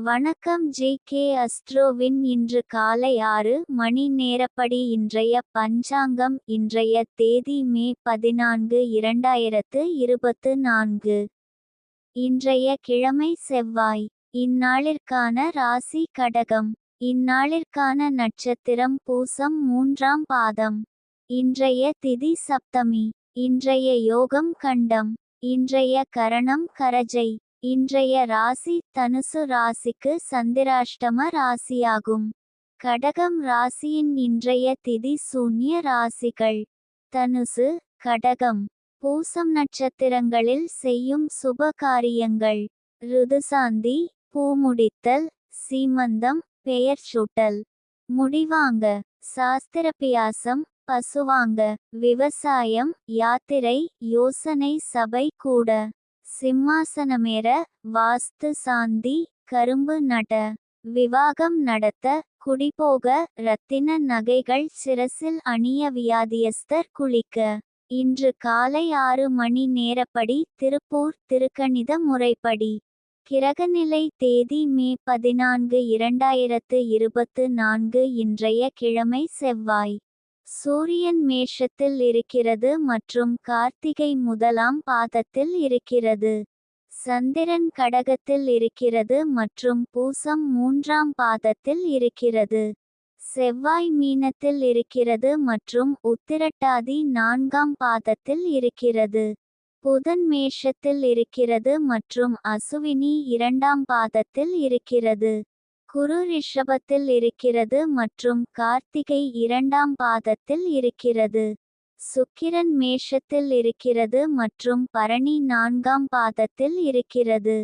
வணக்கம் ஜே.கே. அஸ்ட்ரோவின் இன்று காலை 6 மணி நேரப்படி இன்றைய பஞ்சாங்கம். இன்றைய தேதி மே 14, 2024. இன்றைய கிழமை செவ்வாய். இந்நாளிற்கான ராசி கடகம். இந்நாளிற்கான நட்சத்திரம் பூசம் 3ஆம் பாதம். இன்றைய திதி சப்தமி. இன்றைய யோகம் கண்டம். இன்றைய கரணம் கரஜை. இன்றைய ராசி தனுசு ராசிக்கு சந்திராஷ்டம ராசியாகும். கடகம் ராசியின் இன்றைய திதி சூன்ய ராசிகள். தனுசு, கடகம், பூசம் நட்சத்திரங்களில் செய்யும் சுப காரியங்கள்: ருதுசாந்தி, பூமுடித்தல், சீமந்தம், பெயர் சூட்டல், முடிவாங்க, சாஸ்திரபியாசம், பசுவாங்க, விவசாயம், யாத்திரை, யோசனை சபை கூட, சிம்மாசனமேற, வாஸ்து சாந்தி, கரும்பு நட, விவாகம் நடத்த, குடிபோக, ரத்தின நகைகள் சிரசில் அணிய, வியாதியஸ்தர் குளிக்க. இன்று காலை 6 மணி நேரப்படி திருப்பூர் திருக்கணித முறைப்படி. கிரகநிலை தேதி மே 14, 2024. இன்றைய கிழமை செவ்வாய். சூரியன் மேஷத்தில் இருக்கிறது மற்றும் கார்த்திகை 1ஆம் பாதத்தில் இருக்கிறது. சந்திரன் கடகத்தில் இருக்கிறது மற்றும் பூசம் 3ஆம் பாதத்தில் இருக்கிறது. செவ்வாய் மீனத்தில் இருக்கிறது மற்றும் உத்திரட்டாதி 4ஆம் பாதத்தில் இருக்கிறது. புதன் மேஷத்தில் இருக்கிறது மற்றும் அசுவினி 2ஆம் பாதத்தில் இருக்கிறது. குரு ரிஷபத்தில் இருக்கிறது மற்றும் கார்த்திகை 2ஆம் பாதத்தில் இருக்கிறது. சுக்கிரன் மேஷத்தில் இருக்கிறது மற்றும் பரணி 4ஆம் பாதத்தில் இருக்கிறது.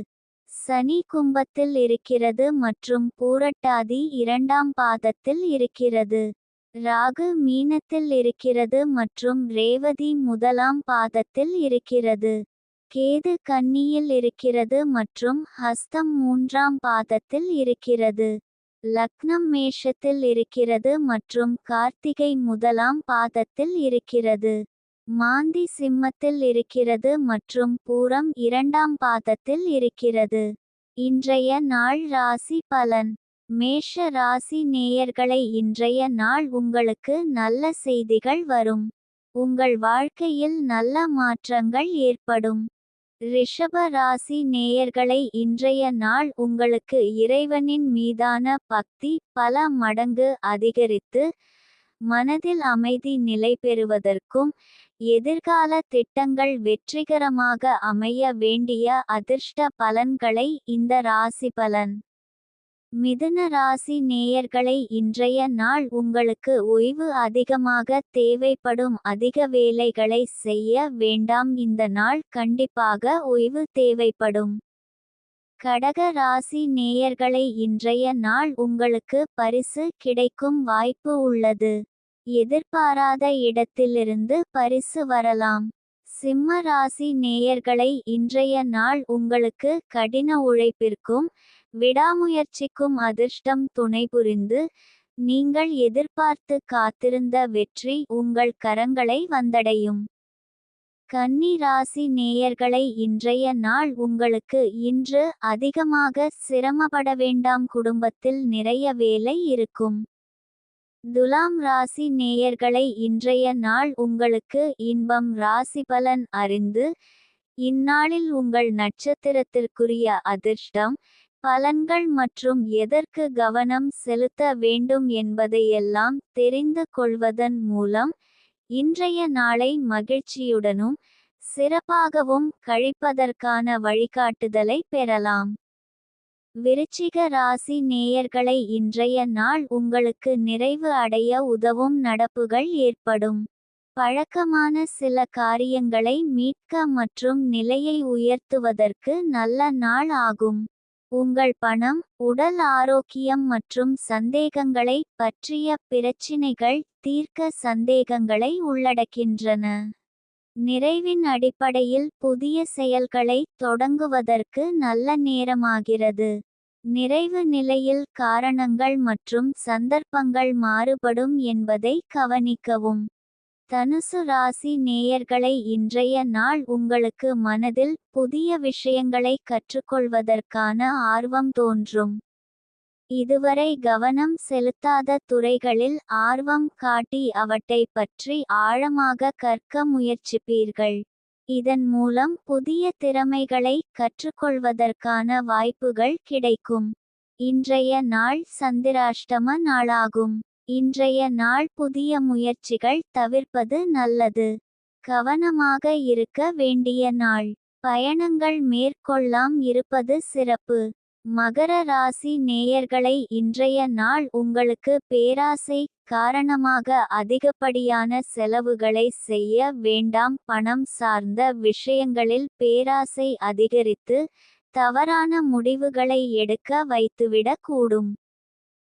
சனி கும்பத்தில் இருக்கிறது மற்றும் பூரட்டாதி 2ஆம் பாதத்தில் இருக்கிறது. ராகு மீனத்தில் இருக்கிறது மற்றும் ரேவதி 1ஆம் பாதத்தில் இருக்கிறது. கேது கன்னியில் இருக்கிறது மற்றும் ஹஸ்தம் 3ஆம் பாதத்தில் இருக்கிறது. லக்னம் மேஷத்தில் இருக்கிறது மற்றும் கார்த்திகை 1ஆம் பாதத்தில் இருக்கிறது. மாந்தி சிம்மத்தில் இருக்கிறது மற்றும் பூரம் 2ஆம் பாதத்தில் இருக்கிறது. இன்றைய நாள் ராசி பலன். மேஷ ராசி நேயர்களை, இன்றைய நாள் உங்களுக்கு நல்ல செய்திகள் வரும். உங்கள் வாழ்க்கையில் நல்ல மாற்றங்கள் ஏற்படும். ரிஷப ராசி நேயர்களை, இன்றைய நாள் உங்களுக்கு இறைவனின் மீதான பக்தி பல மடங்கு அதிகரித்து மனதில் அமைதி நிலை பெறுவதற்கும் எதிர்கால திட்டங்கள் வெற்றிகரமாக அமைய வேண்டிய அதிர்ஷ்ட பலன்களை இந்த ராசி பலன். மிதுன ராசி நேயர்களை, இன்றைய நாள் உங்களுக்கு ஓய்வு அதிகமாக தேவைப்படும். அதிக வேலைகளை செய்ய வேண்டாம். இந்த நாள் கண்டிப்பாக ஓய்வு தேவைப்படும். கடக ராசி நேயர்களை, இன்றைய நாள் உங்களுக்கு பரிசு கிடைக்கும் வாய்ப்பு உள்ளது. எதிர்பாராத இடத்திலிருந்து பரிசு வரலாம். சிம்ம ராசி நேயர்களை, இன்றைய நாள் உங்களுக்கு கடின உழைப்பிற்கும் விடாமுயற்சிக்கும் அதிர்ஷ்டம் துணை புரிந்து நீங்கள் எதிர்பார்த்து காத்திருந்த வெற்றி உங்கள் கரங்களை வந்தடையும். கன்னி ராசி நேயர்களை, இன்றைய நாள் உங்களுக்கு இன்று அதிகமாக சிரமப்பட வேண்டாம். குடும்பத்தில் நிறைய வேலை இருக்கும். துலாம் ராசி நேயர்களை, இன்றைய நாள் உங்களுக்கு இன்பம். ராசிபலன் அறிந்து இந்நாளில் உங்கள் நட்சத்திரத்திற்குரிய அதிர்ஷ்டம் பலன்கள் மற்றும் எதற்கு கவனம் செலுத்த வேண்டும் என்பதையெல்லாம் தெரிந்து கொள்வதன் மூலம் இன்றைய நாளை மகிழ்ச்சியுடனும் சிறப்பாகவும் கழிப்பதற்கான வழிகாட்டுதலை பெறலாம். விருச்சிக ராசி நேயர்களை, இன்றைய நாள் உங்களுக்கு நிறைவு அடைய உதவும் நடப்புகள் ஏற்படும். பழக்கமான சில காரியங்களை மீட்க மற்றும் நிலையை உயர்த்துவதற்கு நல்ல நாள் ஆகும். உங்கள் பணம், உடல் ஆரோக்கியம் மற்றும் சந்தேகங்களை பற்றிய பிரச்சினைகள் தீர்க்க சந்தேகங்களை உள்ளடக்கின்றன. நிறைவின் அடிப்படையில் புதிய செயல்களை தொடங்குவதற்கு நல்ல நேரமாகிறது. நிறைவு நிலையில் காரணங்கள் மற்றும் சந்தர்ப்பங்கள் மாறுபடும் என்பதை கவனிக்கவும். தனுசு ராசி நேயர்களை இன்றைய நாள் உங்களுக்கு மனதில் புதிய விஷயங்களை கற்றுக்கொள்வதற்கான ஆர்வம் தோன்றும். இதுவரை கவனம் செலுத்தாத துறைகளில் ஆர்வம் காட்டி அவற்றை பற்றி ஆழமாக கற்க முயற்சிப்பீர்கள். இதன் மூலம் புதிய திறமைகளை கற்றுக்கொள்வதற்கான வாய்ப்புகள் கிடைக்கும். இன்றைய நாள் சந்திராஷ்டம நாளாகும். இன்றைய நாள் புதிய முயற்சிகள் தவிர்ப்பது நல்லது. கவனமாக இருக்க வேண்டிய நாள். பயணங்கள் மேற்கொள்ளாம் இருப்பது சிறப்பு. மகர ராசி நேயர்களை இன்றைய நாள் உங்களுக்கு பேராசை காரணமாக அதிகப்படியான செலவுகளை செய்ய வேண்டாம். பணம் சார்ந்த விஷயங்களில் பேராசை அதிகரித்து தவறான முடிவுகளை எடுக்க வைத்துவிடக் கூடும்.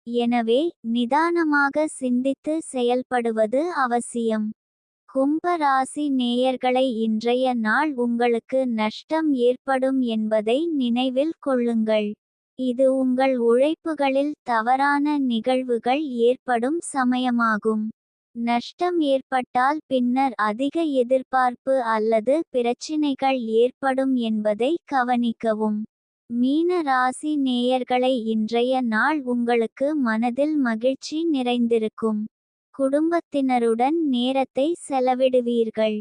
எனவே நிதானமாக சிந்தித்து செயல்படுவது அவசியம். கும்ப ராசி நேயர்களை இன்றைய நாள் உங்களுக்கு நஷ்டம் ஏற்படும் என்பதை நினைவில் கொள்ளுங்கள். இது உங்கள் உழைப்புகளில் தவறான நிகழ்வுகள் ஏற்படும் சமயமாகும். நஷ்டம் ஏற்பட்டால் பின்னர் அதிக எதிர்பார்ப்பு அல்லது பிரச்சினைகள் ஏற்படும் என்பதை கவனிக்கவும். மீன ராசி நேயர்களை இன்றைய நாள் உங்களுக்கு மனதில் மகிழ்ச்சி நிறைந்திருக்கும். குடும்பத்தினருடன் நேரத்தை செலவிடுவீர்கள்.